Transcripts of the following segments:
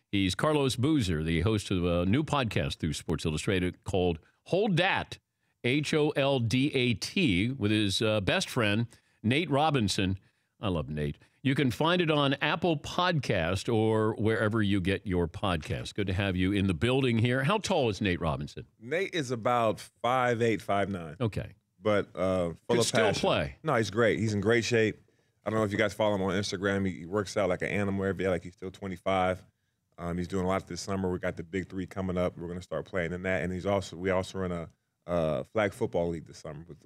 He's Carlos Boozer, the host of a new podcast through Sports Illustrated called Hold Dat, Holdat, with his best friend, Nate Robinson. I love Nate. You can find it on Apple Podcast or wherever you get your podcast. Good to have you in the building here. How tall is Nate Robinson? Nate is about 5'8", 5'9". Okay. But full of Could still passion. play. No, he's great. He's in great shape. I don't know if you guys follow him on Instagram. He works out like an animal every day, like he's still 25. He's doing a lot this summer. We got the Big Three coming up. We're going to start playing in that. And we also run a flag football league this summer with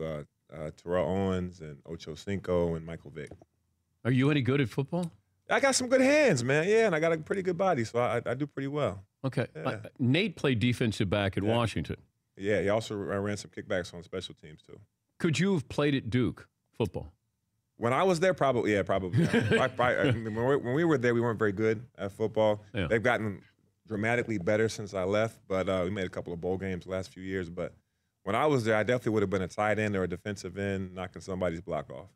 Terrell Owens and Ocho Cinco and Michael Vick. Are you any good at football? I got some good hands, man. Yeah, and I got a pretty good body, so I do pretty well. Okay. Yeah. Nate played defensive back at Washington. Yeah, he also ran some kickbacks on special teams, too. Could you have played at Duke football? When I was there, probably. Yeah. When we were there, we weren't very good at football. Yeah. They've gotten dramatically better since I left, but we made a couple of bowl games the last few years. But when I was there, I definitely would have been a tight end or a defensive end, knocking somebody's block off.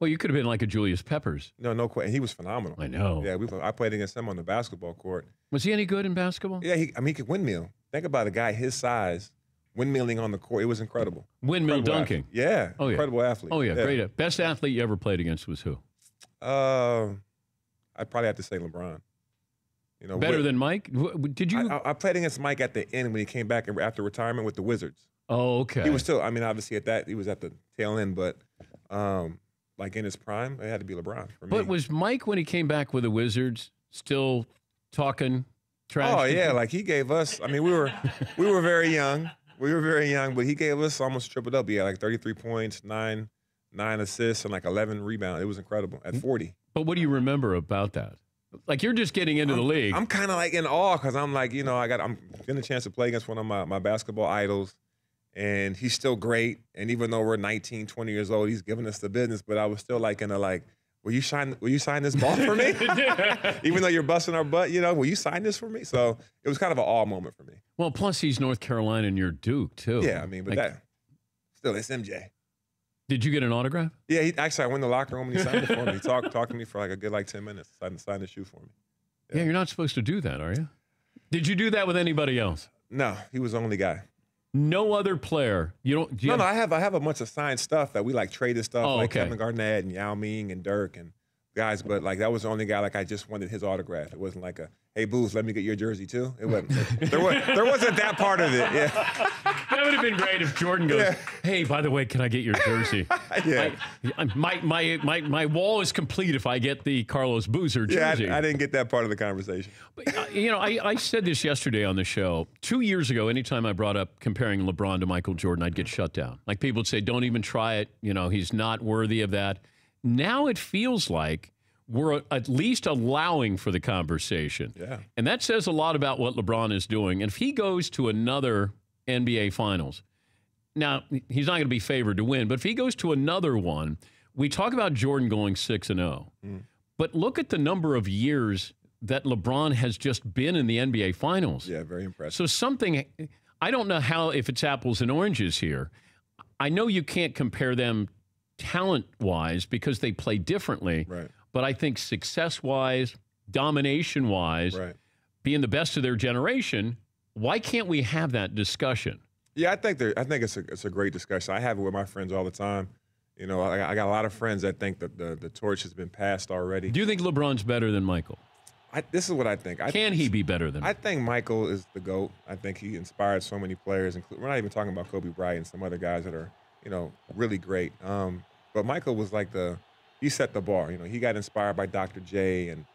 Well, you could have been like a Julius Peppers. No question. He was phenomenal. I know. Yeah, I played against him on the basketball court. Was he any good in basketball? Yeah, he could windmill. Think about a guy his size windmilling on the court. It was incredible. Windmill Incredible dunking. Athlete. Yeah. Oh, yeah. Incredible athlete. Oh, yeah. Great. Best athlete you ever played against was who? I'd probably have to say LeBron. You know, Better than Mike? Did you? I played against Mike at the end when he came back after retirement with the Wizards. Oh, okay. He was still, obviously he was at the tail end, but like in his prime, it had to be LeBron for me. But was Mike, when he came back with the Wizards, still talking trash? Oh, yeah. Like he gave us, we were very young. We were very young, but he gave us almost triple-double. He had like 33 points, 9 assists, and like 11 rebounds. It was incredible at 40. But what do you remember about that? Like, you're just getting into the league. I'm kind of like in awe because I'm like, I'm getting a chance to play against one of my basketball idols, and he's still great. And even though we're 19, 20 years old, he's giving us the business. But I was still like will you sign this ball for me? Even though you're busting our butt, will you sign this for me? So it was kind of an awe moment for me. Well, plus he's North Carolina and you're Duke, too. Yeah, but it's MJ. Did you get an autograph? Yeah, I went in the locker room and he signed it for me. He talked to me for like a good 10 minutes. Signed the shoe for me. Yeah, you're not supposed to do that, are you? Did you do that with anybody else? No, he was the only guy. No other player. No, I have a bunch of signed stuff that we like traded stuff okay. Kevin Garnett and Yao Ming and Dirk and guys, but like that was the only guy I just wanted his autograph. It wasn't like hey Booth, let me get your jersey too. It wasn't. there wasn't that part of it. Yeah. That would have been great if Jordan goes, hey, by the way, can I get your jersey? Yeah. My wall is complete if I get the Carlos Boozer jersey. Yeah, I didn't get that part of the conversation. But, I said this yesterday on the show. 2 years ago, anytime I brought up comparing LeBron to Michael Jordan, I'd get shut down. Like people would say, don't even try it. He's not worthy of that. Now it feels like we're at least allowing for the conversation. Yeah. And that says a lot about what LeBron is doing. And if he goes to another NBA Finals, now he's not going to be favored to win, but if he goes to another one, we talk about Jordan going 6-0. But look at the number of years that LeBron has just been in the NBA Finals. Yeah, very impressive. So I don't know if it's apples and oranges here. I know you can't compare them talent-wise because they play differently. Right. But I think success-wise, domination-wise, being the best of their generation, why can't we have that discussion? Yeah, I think it's a great discussion. I have it with my friends all the time. I got a lot of friends that think that the torch has been passed already. Do you think LeBron's better than Michael? This is what I think. Can he be better than I think Michael is the GOAT. I think he inspired so many players. We're not even talking about Kobe Bryant and some other guys that are, really great. But Michael was like he set the bar. He got inspired by Dr. J and,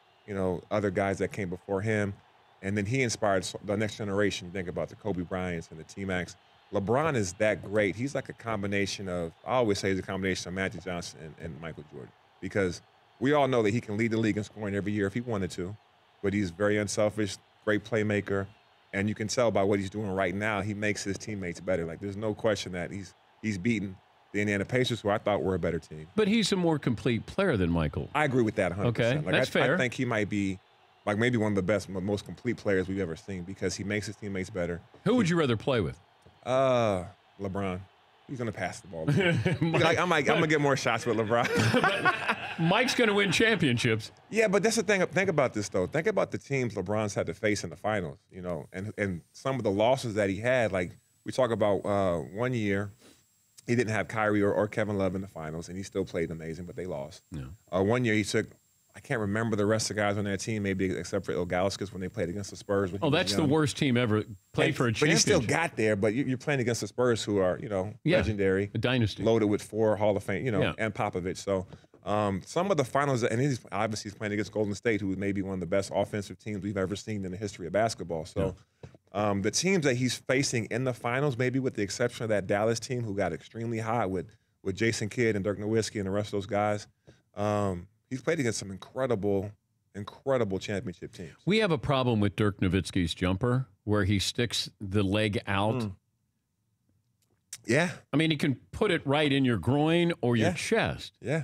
other guys that came before him. And then he inspired the next generation. Think about the Kobe Bryants and the T-Macs. LeBron is that great. He's like a combination of, I always say he's a combination of Magic Johnson and Michael Jordan. Because we all know that he can lead the league in scoring every year if he wanted to. But he's very unselfish, great playmaker. And you can tell by what he's doing right now, he makes his teammates better. Like, there's no question that he's beaten the Indiana Pacers, who I thought were a better team. But he's a more complete player than Michael. I agree with that 100%. Okay, that's fair. I think he might be maybe one of the best, most complete players we've ever seen because he makes his teammates better. Who would you rather play with? LeBron. He's going to pass the ball. I'm going to get more shots with LeBron. Mike's going to win championships. Yeah, but that's the thing. Think about this, though. Think about the teams LeBron's had to face in the finals, and some of the losses that he had. Like, we talk about 1 year, he didn't have Kyrie or Kevin Love in the finals, and he still played amazing, but they lost. Yeah. 1 year, he took, I can't remember the rest of the guys on that team, maybe except for Ilgauskas when they played against the Spurs. Oh, that's the worst team ever played for a championship. But he still got there. But you're playing against the Spurs, who are, legendary. A dynasty. Loaded with 4 Hall of Fame, and Popovich. So some of the finals, and he's playing against Golden State, who may be one of the best offensive teams we've ever seen in the history of basketball. So the teams that he's facing in the finals, maybe with the exception of that Dallas team, who got extremely hot with Jason Kidd and Dirk Nowitzki and the rest of those guys, he's played against some incredible championship teams. We have a problem with Dirk Nowitzki's jumper where he sticks the leg out. Yeah. I mean, he can put it right in your groin or your chest. Yeah.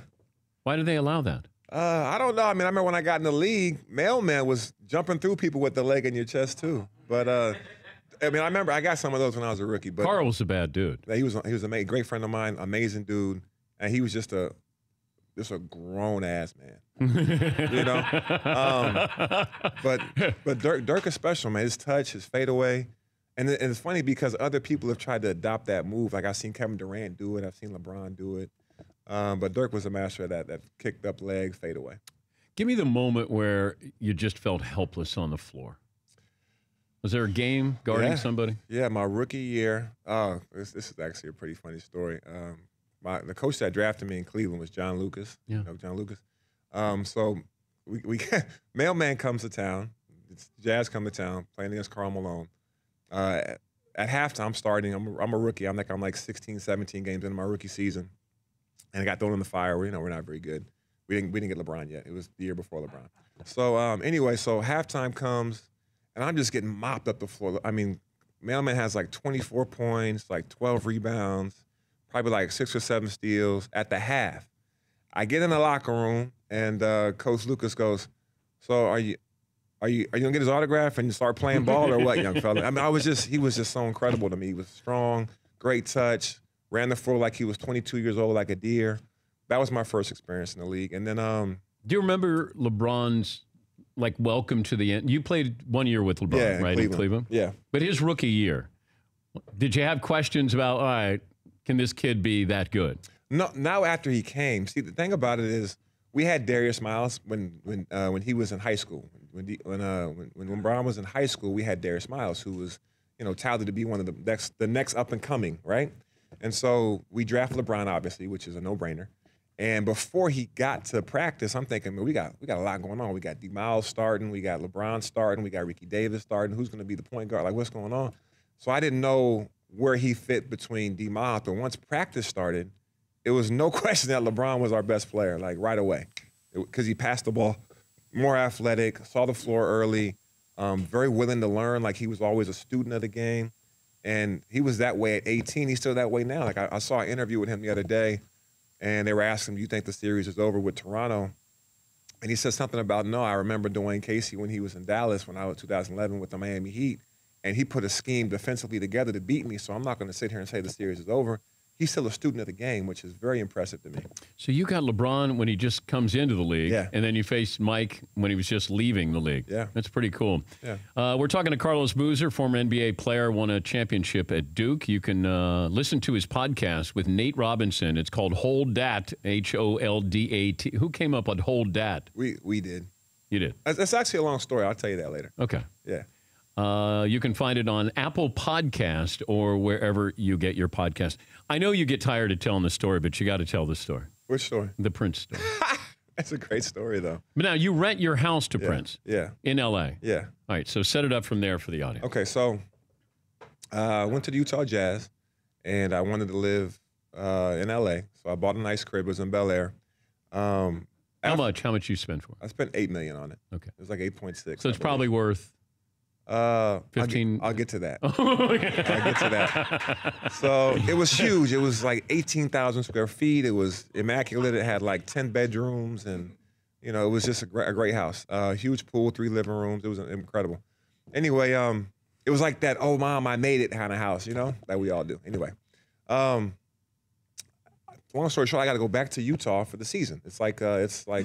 Why do they allow that? I don't know. I mean, I remember when I got in the league, Mailman was jumping through people with the leg in your chest too. But I mean, I remember I got some of those when I was a rookie. But Karl was a bad dude. He was a great friend of mine, amazing dude, and he was just a grown ass man, But Dirk is special, man. His touch, his fadeaway, and it's funny because other people have tried to adopt that move. Like I've seen Kevin Durant do it, I've seen LeBron do it, but Dirk was a master of that kicked up leg fadeaway. Give me the moment where you just felt helpless on the floor. Was there a game guarding somebody? Yeah, my rookie year. This is actually a pretty funny story. The coach that drafted me in Cleveland was John Lucas. Yeah. John Lucas. So we Mailman comes to town. Jazz come to town playing against Karl Malone. At halftime, I'm starting. I'm a rookie. I'm like 16, 17 games into my rookie season, and I got thrown in the fire. We're not very good. We didn't get LeBron yet. It was the year before LeBron. So anyway, so halftime comes, and I'm just getting mopped up the floor. I mean, Mailman has like 24 points, like 12 rebounds, probably like 6 or 7 steals at the half. I get in the locker room, and Coach Lucas goes, "So are you gonna get his autograph and start playing ball or what, young fella?" I mean, he was just so incredible to me. He was strong, great touch, ran the floor like he was 22 years old, like a deer. That was my first experience in the league. And then, do you remember LeBron's welcome to the end? You played 1 year with LeBron, right, in Cleveland? Yeah. But his rookie year, did you have questions about, all right, can this kid be that good? No. Now after he came, see, the thing about it is we had Darius Miles when he was in high school. When LeBron was in high school, we had Darius Miles, who was touted to be one of the next up and coming, right? And so we drafted LeBron, obviously, which is a no-brainer. And before he got to practice, I'm thinking, man, we got a lot going on. We got D. Miles starting, we got LeBron starting, we got Ricky Davis starting. Who's going to be the point guard? Like, what's going on? So I didn't know where he fit between D. Miles. But once practice started, it was no question that LeBron was our best player, like right away, because he passed the ball, more athletic, saw the floor early, very willing to learn. Like he was always a student of the game, and he was that way at 18. He's still that way now. Like I saw an interview with him the other day. And they were asking him, "Do you think the series is over with Toronto?" And he said something about, "No, I remember Dwayne Casey when he was in Dallas when I was 2011 with the Miami Heat, and he put a scheme defensively together to beat me, so I'm not going to sit here and say the series is over." He's still a student of the game, which is very impressive to me. So you got LeBron when he just comes into the league, yeah, and then you faced Mike when he was just leaving the league. Yeah. That's pretty cool. Yeah. We're talking to Carlos Boozer, former NBA player, won a championship at Duke. You can listen to his podcast with Nate Robinson. It's called Hold Dat, Holdat. Who came up with Hold Dat? We did. You did? That's actually a long story. I'll tell you that later. Okay. Yeah. You can find it on Apple Podcast or wherever you get your podcast. I know you get tired of telling the story, but you got to tell the story. Which story? The Prince story. That's a great story, though. But now you rent your house to Prince. Yeah. In L.A. Yeah. All right, so set it up from there for the audience. Okay, so I went to the Utah Jazz, and I wanted to live in L.A., so I bought a nice crib. It was in Bel Air. How much you spend for it? I spent $8 million on it. Okay. It was like 8.6. So it's probably worth 15. I'll get to that. I'll get to that. So it was huge. It was like 18,000 square feet. It was immaculate. It had like 10 bedrooms, and it was just a great house. Huge pool, 3 living rooms. It was incredible. Anyway, it was like that, "Oh, mom, I made it" kind of house, that we all do. Anyway, long story short, I got to go back to Utah for the season. It's like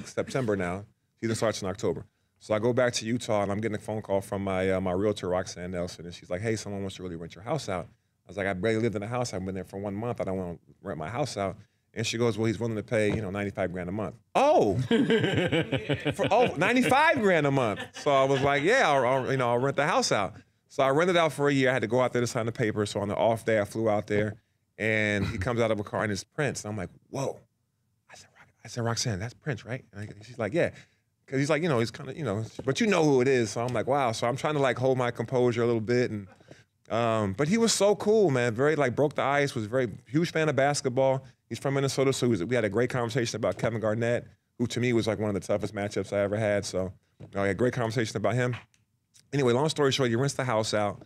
September now. Season starts in October. So I go back to Utah, and I'm getting a phone call from my realtor, Roxanne Nelson, and she's like, "Hey, someone wants to really rent your house out." I was like, "I barely lived in the house. I've been there for 1 month. I don't want to rent my house out." And she goes, "Well, he's willing to pay, $95,000 a month." Oh, 95 grand a month. So I was like, "Yeah, I'll rent the house out." So I rented out for a year. I had to go out there to sign the paper. So on the off day, I flew out there, and he comes out of a car and it's Prince. And I'm like, "Whoa!" I said, "Roxanne, that's Prince, right?" And she's like, "Yeah." Because he's like, he's kind of, but you know who it is. So I'm like, wow. So I'm trying to like hold my composure a little bit. And but he was so cool, man. Very broke the ice, was a very huge fan of basketball. He's from Minnesota, so we had a great conversation about Kevin Garnett, who to me was like one of the toughest matchups I ever had. So I had a great conversation about him. Anyway, long story short, he rents the house out,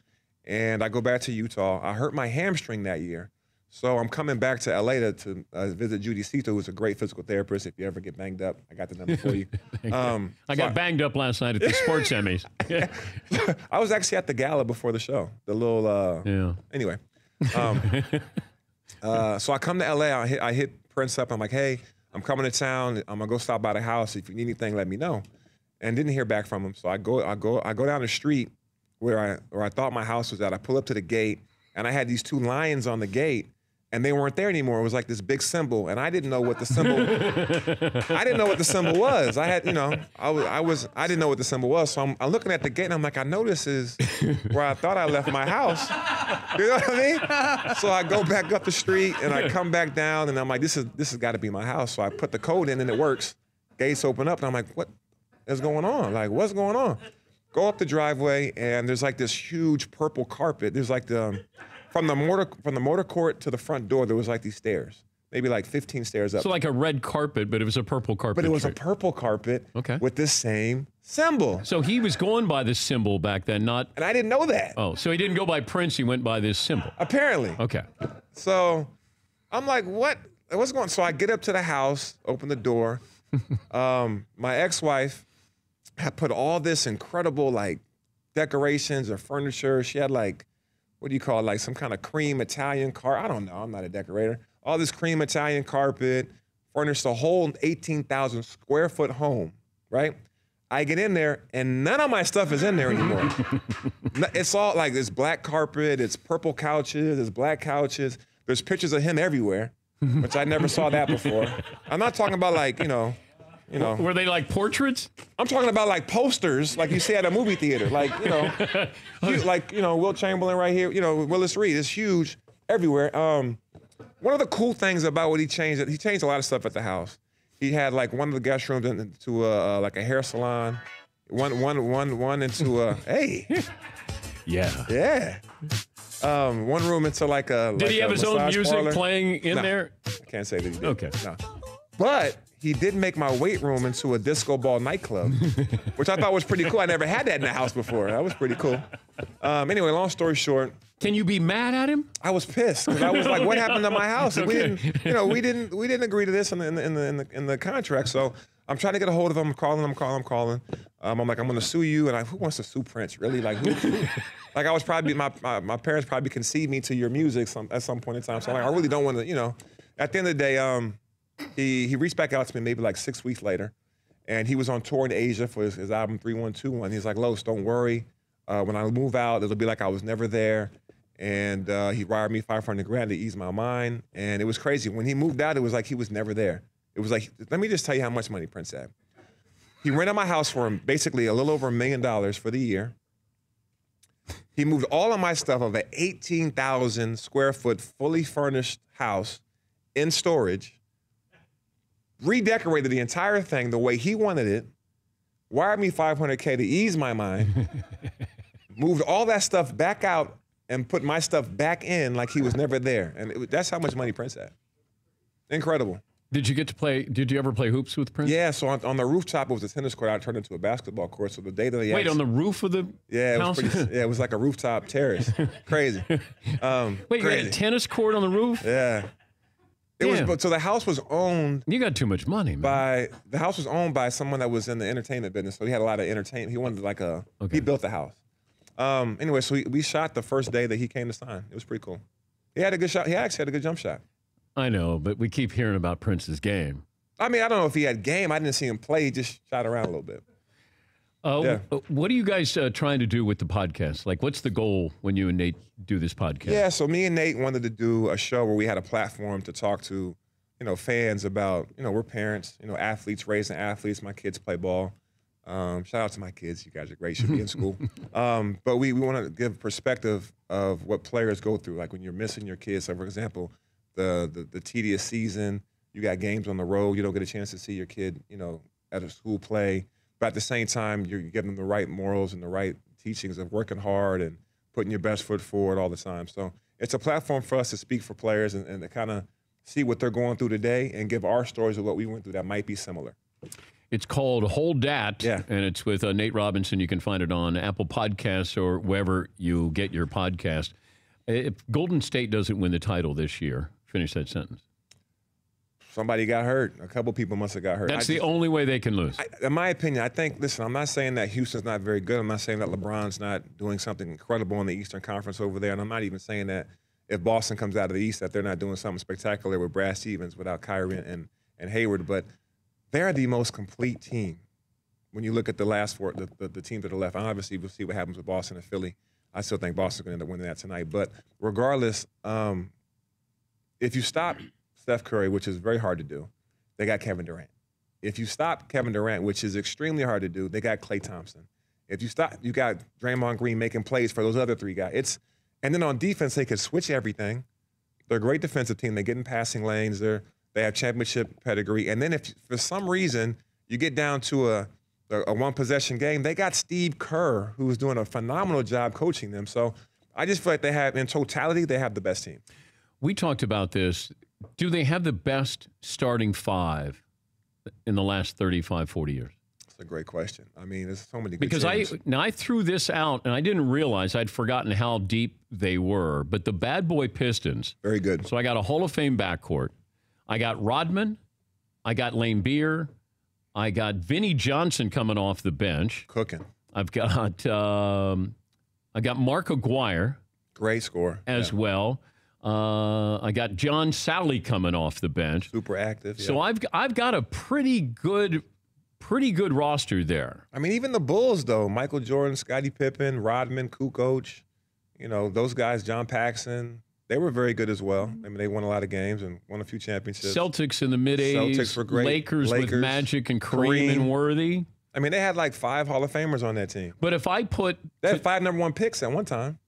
and I go back to Utah. I hurt my hamstring that year. So I'm coming back to LA to visit Judy Cito, who's a great physical therapist. If you ever get banged up, I got the number for you. I got banged up last night at the sports Emmys. I was actually at the gala before the show. The little Anyway, so I come to LA. I hit Prince up. I'm like, "Hey, I'm coming to town. I'm gonna go stop by the house. If you need anything, let me know." And didn't hear back from him. So I go down the street where I thought my house was at. I pull up to the gate, and I had these 2 lions on the gate. And they weren't there anymore. It was like this big symbol, and I didn't know what the symbol. I didn't know what the symbol was. I didn't know what the symbol was. So I'm looking at the gate, and I'm like, I know this is where I thought I left my house. You know what I mean? So I go back up the street, and I come back down, and I'm like, this has got to be my house. So I put the code in, and it works. Gates open up, and I'm like, what is going on? Like, what's going on? Go up the driveway, and there's like this huge purple carpet. There's like from the motor court to the front door, there was like these stairs, maybe like 15 stairs up. So like a red carpet, but it was a purple carpet. But it was a purple carpet with this same symbol. So he was going by this symbol back then, not... And I didn't know that. Oh, so he didn't go by Prince, he went by this symbol. Apparently. Okay. So I'm like, what's going on? So I get up to the house, open the door. My ex-wife had put all this incredible like decorations or furniture. She had like, what do you call it? Like some kind of cream Italian carpet. I don't know. I'm not a decorator. All this cream Italian carpet, furnished a whole 18,000 square foot home, right? I get in there and none of my stuff is in there anymore. It's all like this black carpet, it's purple couches, it's black couches. There's pictures of him everywhere, which I never saw that before. I'm not talking about like, Were they like portraits? I'm talking about like posters, like you see at a movie theater, like, Wilt Chamberlain right here, Willis Reed. It's huge everywhere. One of the cool things about what he changed a lot of stuff at the house. He had like one of the guest rooms into like a hair salon, one into a hey, yeah. One room into like a. Did he have his own music parlor. Playing in there? I can't say that he did. Okay. No. But he did make my weight room into a disco ball nightclub, which I thought was pretty cool. I never had that in the house before. That was pretty cool. Anyway, long story short. Can you be mad at him? I was pissed because I was like, "What happened to my house? We didn't agree to this in the contract." So I'm trying to get a hold of him. I'm calling. I'm like, "I'm going to sue you." And who wants to sue Prince? Really? Like who? Like I was probably my parents probably conceived me to your music at some point in time. So I'm like, I really don't want to. At the end of the day, he reached back out to me maybe like 6 weeks later, and he was on tour in Asia for his album 3121. He's like, "Los, don't worry. When I move out, it'll be like I was never there." And he wired me $500,000 to ease my mind. And it was crazy. When he moved out, it was like he was never there. It was like, let me just tell you how much money Prince had. He rented my house for him basically a little over $1 million for the year. He moved all of my stuff of an 18,000 square foot, fully furnished house in storage, redecorated the entire thing the way he wanted it, wired me $500K to ease my mind, moved all that stuff back out, and put my stuff back in like he was never there. And that's how much money Prince had. Incredible. Did you ever play hoops with Prince? Yeah, so on the rooftop, it was a tennis court. I turned into a basketball court. So the day that Wait, on the roof of the house? It was like a rooftop terrace. Crazy. Wait, you had a tennis court on the roof? Yeah. So the house was owned. You got too much money, man. The house was owned by someone that was in the entertainment business. So he had a lot of entertainment. He wanted he built the house. Anyway, so we shot the first day that he came to sign. It was pretty cool. He had a good shot. He actually had a good jump shot. I know, but we keep hearing about Prince's game. I mean, I don't know if he had game. I didn't see him play. He just shot around a little bit. Yeah. What are you guys trying to do with the podcast? Like, what's the goal when you and Nate do this podcast? Yeah, so me and Nate wanted to do a show where we had a platform to talk to, fans about, we're parents, athletes, raising athletes. My kids play ball. Shout out to my kids. You guys are great. Should be in school. But we want to give perspective of what players go through. Like when you're missing your kids. So, for example, the tedious season, you got games on the road. You don't get a chance to see your kid, at a school play. But at the same time, you're giving them the right morals and the right teachings of working hard and putting your best foot forward all the time. So it's a platform for us to speak for players and to kind of see what they're going through today and give our stories of what we went through that might be similar. It's called Hold Dat, yeah. And it's with Nate Robinson. You can find it on Apple Podcasts or wherever you get your podcast. If Golden State doesn't win the title this year, finish that sentence. Somebody got hurt. A couple people must have got hurt. That's the only way they can lose. In my opinion, I think, listen, I'm not saying that Houston's not very good. I'm not saying that LeBron's not doing something incredible in the Eastern Conference over there. And I'm not even saying that if Boston comes out of the East that they're not doing something spectacular with Brad Stevens without Kyrie and Hayward. But they're the most complete team when you look at the last four, the teams that are left. And obviously, we'll see what happens with Boston and Philly. I still think Boston's going to end up winning that tonight. But regardless, if you stop Steph Curry, which is very hard to do, they got Kevin Durant. If you stop Kevin Durant, which is extremely hard to do, they got Klay Thompson. If you stop, you got Draymond Green making plays for those other three guys. And then on defense, they could switch everything. They're a great defensive team. They get in passing lanes. They have championship pedigree. And then if for some reason you get down to a one-possession game, they got Steve Kerr, who's doing a phenomenal job coaching them. So I just feel like they have, in totality, they have the best team. We talked about this. Do they have the best starting five in the last 35, 40 years? That's a great question. I mean, there's so many good because teams. I threw this out, and I didn't realize I'd forgotten how deep they were. But the Bad Boy Pistons. Very good. So I got a Hall of Fame backcourt. I got Rodman. I got Lane Beer. I got Vinnie Johnson coming off the bench. Cooking. I've got Mark Aguirre. Great score. As well. I got John Sally coming off the bench. Super active. Yeah. So I've got a pretty good roster there. I mean, even the Bulls, though. Michael Jordan, Scottie Pippen, Rodman, Kukoc, those guys, John Paxson, they were very good as well. I mean, they won a lot of games and won a few championships. Celtics in the mid-'80s. Celtics were great. Lakers with Magic and Kareem and Worthy. I mean, they had like 5 Hall of Famers on that team. But if I put... They had 5 number 1 picks at one time.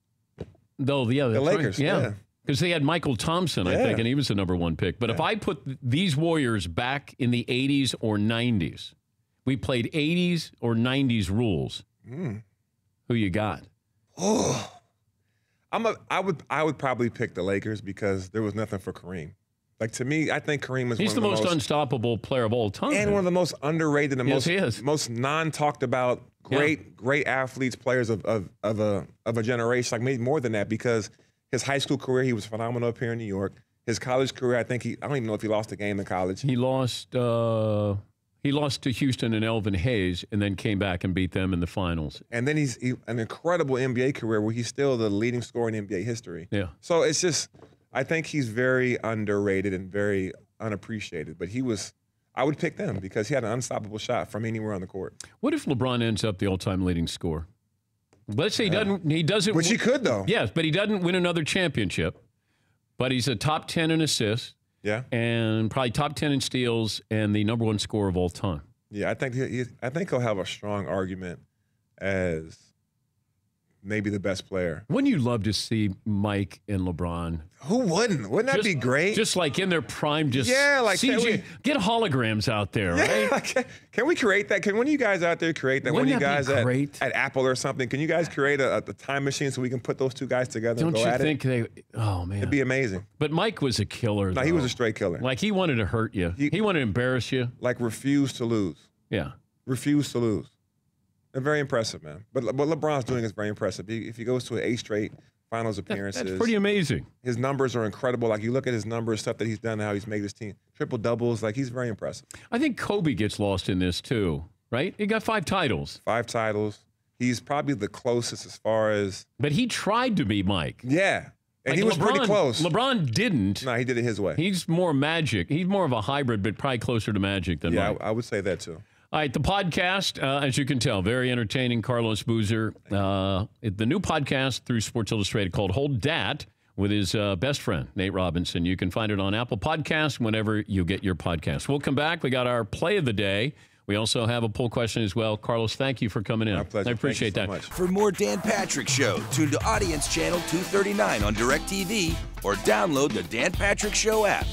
Though, yeah. The Lakers, yeah. Because they had Michael Thompson, I think, and he was the number 1 pick. But if I put these Warriors back in the 80s or 90s, we played 80s or 90s rules. Who you got? Oh, I would probably pick the Lakers because there was nothing for Kareem. Like, to me, I think Kareem is He's the most unstoppable player of all time. And one of the most underrated and most non-talked about great athletes, players of a generation, like maybe more than that, because his high school career, he was phenomenal up here in New York. His college career, I don't even know if he lost a game in college. He lost to Houston and Elvin Hayes, and then came back and beat them in the finals. And then he's an incredible NBA career where he's still the leading scorer in NBA history. Yeah. So it's just, I think he's very underrated and very unappreciated. But I would pick them because he had an unstoppable shot from anywhere on the court. What if LeBron ends up the all-time leading scorer? Let's say he doesn't. Which he could, though. Yes, but he doesn't win another championship. But he's a top 10 in assists. Yeah. And probably top 10 in steals and the number 1 scorer of all time. Yeah, I think he'll have a strong argument as maybe the best player. Wouldn't you love to see Mike and LeBron? Who wouldn't? Wouldn't that be great? Just like in their prime, get holograms out there, right? Can we create that? Can one of you guys out there create that? Wouldn't one of you guys at Apple or something? Can you guys create a time machine so we can put those two guys together and go at it? Don't you think oh, man. It'd be amazing. But Mike was a killer, No, he was a straight killer. Like, he wanted to hurt you. He wanted to embarrass you. Like, refused to lose. Yeah. Refused to lose. They're very impressive, man. But what LeBron's doing is very impressive. If he goes to 8 straight finals appearances. That's pretty amazing. His numbers are incredible. Like, you look at his numbers, stuff that he's done, how he's made his team. Triple doubles. Like, he's very impressive. I think Kobe gets lost in this, too, right? He got 5 titles. 5 titles. He's probably the closest as far as. But he tried to be Mike. Yeah. And he was pretty close. LeBron didn't. No, he did it his way. He's more Magic. He's more of a hybrid, but probably closer to Magic than Mike. I would say that too. All right, the podcast, as you can tell, very entertaining. Carlos Boozer. The new podcast through Sports Illustrated called Hold Dat with his best friend, Nate Robinson. You can find it on Apple Podcasts whenever you get your podcasts. We'll come back. We got our play of the day. We also have a poll question as well. Carlos, thank you for coming in. My pleasure. I appreciate Thank you that. so much. For more Dan Patrick Show, tune to Audience Channel 239 on DirecTV or download the Dan Patrick Show app.